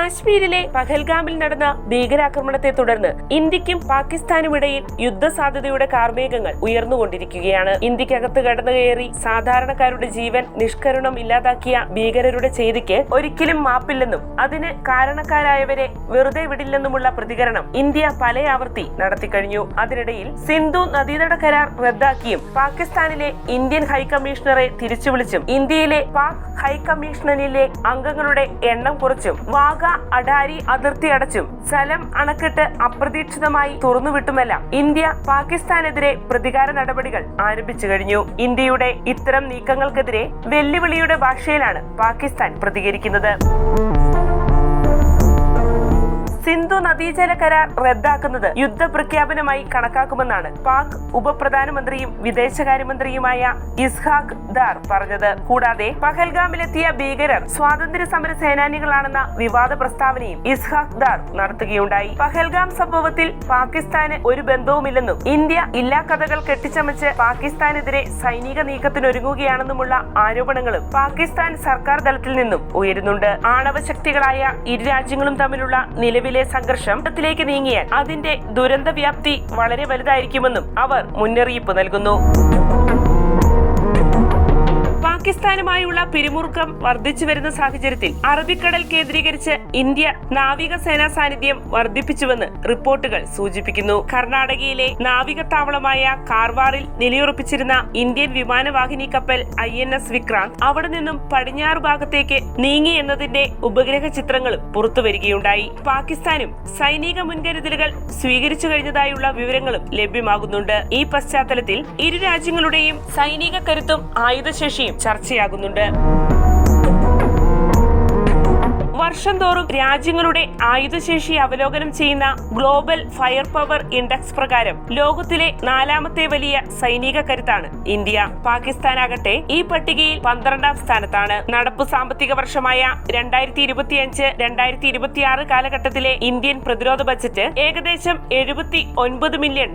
കാശ്മീരിലെ പഹൽഗാമിൽ നടന്ന ഭീകരാക്രമണത്തെ തുടർന്ന് ഇന്ത്യക്കും പാകിസ്ഥാനുമിടയിൽ യുദ്ധസാധ്യതയുടെ കാർമേഘങ്ങൾ ഉയർന്നുകൊണ്ടിരിക്കുകയാണ്. ഇന്ത്യക്കകത്ത് കടന്നുകയറി സാധാരണക്കാരുടെ ജീവൻ നിഷ്കരുണം ഇല്ലാതാക്കിയ ഭീകരരുടെ ചെയ്തിക്ക് ഒരിക്കലും മാപ്പില്ലെന്നും അതിന് കാരണക്കാരായവരെ വെറുതെ വിടില്ലെന്നുമുള്ള പ്രതികരണം ഇന്ത്യ പലയാവർത്തി നടത്തിക്കഴിഞ്ഞു. അതിനിടയിൽ സിന്ധു നദീതട കരാർ റദ്ദാക്കിയും പാകിസ്ഥാനിലെ ഇന്ത്യൻ ഹൈക്കമ്മീഷണറെ തിരിച്ചുവിളിച്ചും ഇന്ത്യയിലെ പാക് ഹൈക്കമ്മീഷനിലെ അംഗങ്ങളുടെ എണ്ണം കുറച്ചും വാഗ അഡാരി അതിർത്തി അടച്ചും സലം അണക്കെട്ട് അപ്രതീക്ഷിതമായി തുറന്നുവിട്ടുമെല്ലാം ഇന്ത്യ പാകിസ്ഥാനെതിരെ പ്രതികാര നടപടികൾ ആരംഭിച്ചു കഴിഞ്ഞു. ഇന്ത്യയുടെ ഇത്തരം നീക്കങ്ങൾക്കെതിരെ വെല്ലുവിളിയുടെ ഭാഷയിലാണ് പാകിസ്ഥാൻ പ്രതികരിക്കുന്നത്. സിന്ധു നദീജല കരാർ റദ്ദാക്കുന്നത് യുദ്ധപ്രഖ്യാപനമായി കണക്കാക്കുമെന്നാണ് പാക് ഉപപ്രധാനമന്ത്രിയും വിദേശകാര്യമന്ത്രിയുമായ ഇസ്ഹാഖ് ദാർ പറഞ്ഞത്. കൂടാതെ പഹൽഗാമിലെത്തിയ ഭീകരർ സ്വാതന്ത്ര്യ സമര സേനാനികളാണെന്ന വിവാദ പ്രസ്താവനയും ഇസ്ഹാഖ് ദാർ നടത്തുകയുണ്ടായി. പഹൽഗാം സംഭവത്തിൽ പാകിസ്ഥാന് ഒരു ബന്ധവുമില്ലെന്നും ഇന്ത്യ ഇല്ലാ കഥകൾ കെട്ടിച്ചമച്ച് പാകിസ്ഥാനെതിരെ സൈനിക നീക്കത്തിനൊരുങ്ങുകയാണെന്നുമുള്ള ആരോപണങ്ങളും പാകിസ്ഥാൻ സർക്കാർ തലത്തിൽ നിന്നും ഉയരുന്നുണ്ട്. ആണവശക്തികളായ ഇരു രാജ്യങ്ങളും തമ്മിലുള്ള നിലവിലെ സംഘർഷത്തിലേക്ക് നീങ്ങിയാൽ അതിന്റെ ദുരന്ത വ്യാപ്തി വളരെ വലുതായിരിക്കുമെന്നും അവർ മുന്നറിയിപ്പ് നൽകുന്നു. പാകിസ്ഥാനുമായുള്ള പിരിമുറുക്കം വർദ്ധിച്ചു വരുന്ന സാഹചര്യത്തിൽ അറബിക്കടൽ കേന്ദ്രീകരിച്ച് ഇന്ത്യ നാവികസേനാ സാന്നിധ്യം വർദ്ധിപ്പിച്ചുവെന്ന് റിപ്പോർട്ടുകൾ സൂചിപ്പിക്കുന്നു. കർണാടകയിലെ നാവിക താവളമായ കാർവാറിൽ നിലയുറപ്പിച്ചിരുന്ന ഇന്ത്യൻ വിമാനവാഹിനി കപ്പൽ INS വിക്രാന്ത് അവിടെ നിന്നും പടിഞ്ഞാറ് ഭാഗത്തേക്ക് നീങ്ങി എന്നതിന്റെ ഉപഗ്രഹ ചിത്രങ്ങളും പുറത്തുവരികയുണ്ടായി. പാകിസ്ഥാനും സൈനിക മുൻകരുതലുകൾ സ്വീകരിച്ചു കഴിഞ്ഞതായുള്ള വിവരങ്ങളും ലഭ്യമാകുന്നുണ്ട്. ഈ പശ്ചാത്തലത്തിൽ ഇരു രാജ്യങ്ങളുടെയും സൈനിക കരുത്തും ആയുധശേഷിയും ചർച്ചയാകുന്നുണ്ട്. വർഷം തോറും രാജ്യങ്ങളുടെ ആയുധശേഷി അവലോകനം ചെയ്യുന്ന ഗ്ലോബൽ ഫയർ പവർ ഇൻഡെക്സ് പ്രകാരം ലോകത്തിലെ 4ാമത്തെ വലിയ സൈനിക കരുത്താണ് ഇന്ത്യ. പാകിസ്ഥാനാകട്ടെ ഈ പട്ടികയിൽ 12ാം സ്ഥാനത്താണ്. നടപ്പു സാമ്പത്തിക വർഷമായ 2025-2026 കാലഘട്ടത്തിലെ ഇന്ത്യൻ പ്രതിരോധ ബജറ്റ് ഏകദേശം $79 മില്യൺ.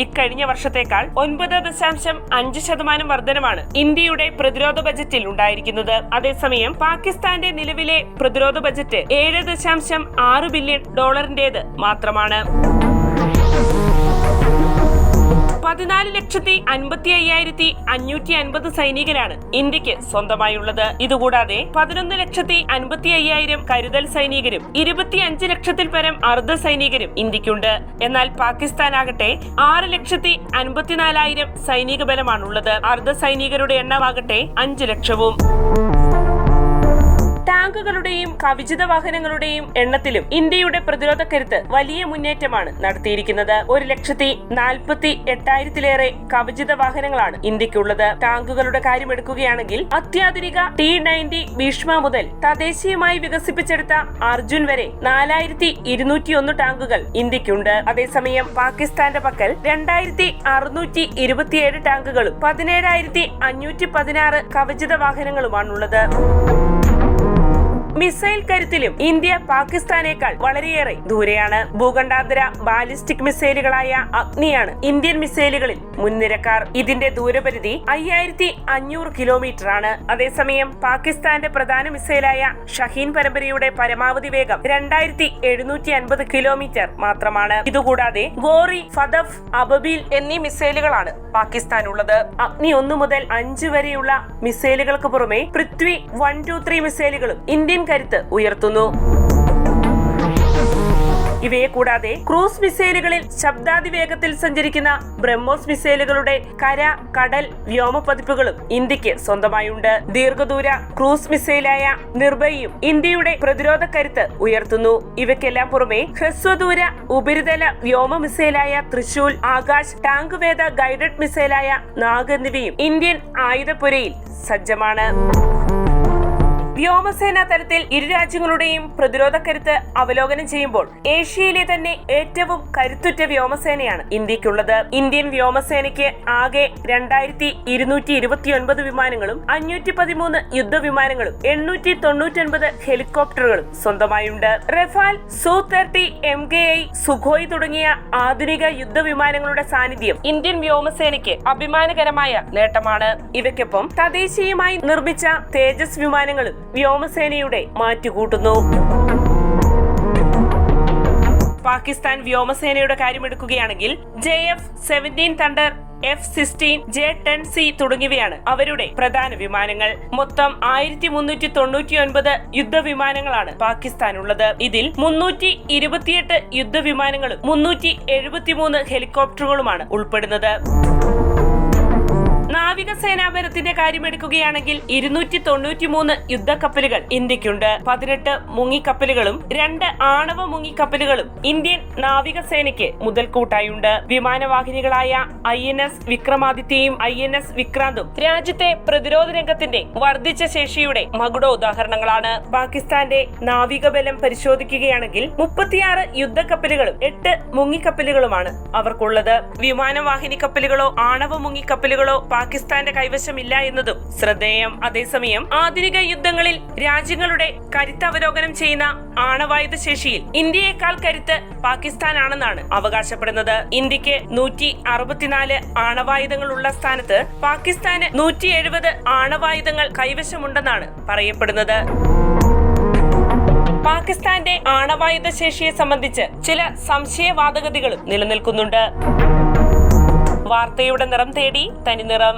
ഇക്കഴിഞ്ഞ വർഷത്തേക്കാൾ 9.5% വർധനമാണ് ഇന്ത്യയുടെ പ്രതിരോധ ബജറ്റിൽ ഉണ്ടായിരിക്കുന്നത്. അതേസമയം പാകിസ്ഥാന്റെ നിലവിലെ പ്രതിരോധ ബജറ്റ് $7.6 ബില്യൺ മാത്രമാണ്. 14,55,550 സൈനികരാണ് ഇന്ത്യക്ക് സ്വന്തമായുള്ളത്. ഇതുകൂടാതെ 11,55,000 കരുതൽ സൈനികരും 25 ലക്ഷത്തിൽ പരം അർദ്ധ സൈനികരും ഇന്ത്യക്കുണ്ട്. എന്നാൽ പാകിസ്ഥാനാകട്ടെ 6,54,000 സൈനിക ബലമാണുള്ളത്. അർദ്ധ സൈനികരുടെ എണ്ണമാകട്ടെ 5 ലക്ഷവും. ടാങ്കുകളുടെയും കവചിത വാഹനങ്ങളുടെയും എണ്ണത്തിലും ഇന്ത്യയുടെ പ്രതിരോധ കരുത്ത് വലിയ മുന്നേറ്റമാണ് നടത്തിയിരിക്കുന്നത്. 1,48,000 കവചിത വാഹനങ്ങളാണ് ഇന്ത്യക്കുള്ളത്. ടാങ്കുകളുടെ കാര്യമെടുക്കുകയാണെങ്കിൽ അത്യാധുനിക T-90 ഭീഷ്മ മുതൽ തദ്ദേശീയമായി വികസിപ്പിച്ചെടുത്ത അർജുൻ വരെ 4,201 ടാങ്കുകൾ ഇന്ത്യക്കുണ്ട്. അതേസമയം പാകിസ്ഥാന്റെ പക്കൽ 2,627 ടാങ്കുകളും 17,516 കവചിത വാഹനങ്ങളുമാണുള്ളത്. മിസൈൽ കരുത്തിലും ഇന്ത്യ പാകിസ്ഥാനേക്കാൾ വളരെയേറെ ദൂരെയാണ്. ഭൂഖണ്ഡാന്തര ബാലിസ്റ്റിക് മിസൈലുകളായ അഗ്നിയാണ് ഇന്ത്യൻ മിസൈലുകളിൽ മുൻനിരക്കാർ. ഇതിന്റെ ദൂരപരിധി 5,500 കിലോമീറ്റർ ആണ്. അതേസമയം പാകിസ്ഥാന്റെ പ്രധാന മിസൈലായ ഷഹീൻ പരമ്പരയുടെ പരമാവധി വേഗം 2,750 കിലോമീറ്റർ മാത്രമാണ്. ഇതുകൂടാതെ ഗോറി, ഫദഫ്, അബബീൽ എന്നീ മിസൈലുകളാണ് പാകിസ്ഥാനുള്ളത്. അഗ്നി 1 മുതൽ 5 വരെയുള്ള മിസൈലുകൾക്ക് പുറമെ പൃഥ്വി 1, 2, 3 മിസൈലുകളും ഇന്ത്യൻ കരുത്ത് ഉയർത്തുന്നു. ഇവയെ കൂടാതെ ക്രൂസ് മിസൈലുകളിൽ ശബ്ദാതിവേഗത്തിൽ സഞ്ചരിക്കുന്ന ബ്രഹ്മോസ് മിസൈലുകളുടെ കര, കടൽ, വ്യോമ പതിപ്പുകളും ഇന്ത്യക്ക് സ്വന്തമായുണ്ട്. ദീർഘദൂര ക്രൂസ് മിസൈലായ നിർഭയും ഇന്ത്യയുടെ പ്രതിരോധ കരുത്ത് ഉയർത്തുന്നു. ഇവയ്ക്കെല്ലാം പുറമെ ഹ്രസ്വദൂര ഉപരിതല വ്യോമ മിസൈലായ തൃശൂൽ, ആകാശ്, ടാങ്ക് വേദ ഗൈഡഡ് മിസൈലായ നാഗ് എന്നിവയും ഇന്ത്യൻ ആയുധപ്പുരയിൽ സജ്ജമാണ്. വ്യോമസേനാ തലത്തിൽ ഇരു രാജ്യങ്ങളുടെയും പ്രതിരോധ കരുത്ത് അവലോകനം ചെയ്യുമ്പോൾ ഏഷ്യയിലെ തന്നെ ഏറ്റവും കരുത്തുറ്റ വ്യോമസേനയാണ് ഇന്ത്യക്കുള്ളത്. ഇന്ത്യൻ വ്യോമസേനയ്ക്ക് ആകെ 2,229 വിമാനങ്ങളും 513 യുദ്ധവിമാനങ്ങളും 899 ഹെലികോപ്റ്ററുകളും സ്വന്തമായുണ്ട്. റഫാൽ, Su-30 MKI, സുഖോയ് തുടങ്ങിയ ആധുനിക യുദ്ധവിമാനങ്ങളുടെ സാന്നിധ്യം ഇന്ത്യൻ വ്യോമസേനയ്ക്ക് അഭിമാനകരമായ നേട്ടമാണ്. ഇവയ്ക്കൊപ്പം തദ്ദേശീയമായി നിർമ്മിച്ച തേജസ് വിമാനങ്ങളും വ്യോമസേനയുടെ മാറ്റുകൂട്ടുന്നു. പാകിസ്ഥാൻ വ്യോമസേനയുടെ കാര്യമെടുക്കുകയാണെങ്കിൽ JF-17 തണ്ടർ, F-16, J-10C തുടങ്ങിയവയാണ് അവരുടെ പ്രധാന വിമാനങ്ങൾ. മൊത്തം 1399 യുദ്ധവിമാനങ്ങളാണ് പാകിസ്ഥാനുള്ളത്. ഇതിൽ 328 യുദ്ധവിമാനങ്ങളും 373 ഹെലികോപ്റ്ററുകളുമാണ് ഉൾപ്പെടുന്നത്. നാവികസേനാബലത്തിന്റെ കാര്യമെടുക്കുകയാണെങ്കിൽ 293 യുദ്ധക്കപ്പലുകൾ ഇന്ത്യക്കുണ്ട്. 18 മുങ്ങിക്കപ്പലുകളും 2 ആണവ മുങ്ങിക്കപ്പലുകളും ഇന്ത്യൻ നാവികസേനയ്ക്ക് മുതൽക്കൂട്ടായുണ്ട്. വിമാനവാഹിനികളായ INS വിക്രമാദിത്യയും INS വിക്രാന്തും രാജ്യത്തെ പ്രതിരോധ രംഗത്തിന്റെ വർദ്ധിച്ച ശേഷിയുടെ മകുട ഉദാഹരണങ്ങളാണ്. പാകിസ്ഥാന്റെ നാവികബലം പരിശോധിക്കുകയാണെങ്കിൽ 36 യുദ്ധക്കപ്പലുകളും 8 മുങ്ങിക്കപ്പലുകളുമാണ് അവർക്കുള്ളത്. വിമാനവാഹിനി കപ്പലുകളോ ആണവ മുങ്ങിക്കപ്പലുകളോ പാകിസ്ഥാന്റെ കൈവശമില്ല എന്നതും ശ്രദ്ധേയം. അതേസമയം ആധുനിക യുദ്ധങ്ങളിൽ രാജ്യങ്ങളുടെ കരുത്ത് അവലോകനം ചെയ്യുന്ന ആണവായുധ ശേഷിയിൽ ഇന്ത്യയേക്കാൾ കരുത്ത് പാകിസ്ഥാനാണെന്നാണ് അവകാശപ്പെടുന്നത്. ഇന്ത്യക്ക് 164 ആണവായുധങ്ങൾ ഉള്ള സ്ഥാനത്ത് പാകിസ്ഥാന് 170 ആണവായുധങ്ങൾ കൈവശമുണ്ടെന്നാണ് പറയപ്പെടുന്നത്. പാകിസ്ഥാന്റെ ആണവായുധ ശേഷിയെ സംബന്ധിച്ച് ചില സംശയവാദഗതികളും നിലനിൽക്കുന്നുണ്ട്. വാർത്തയുടെ നിറം തേടി തനിനിറം.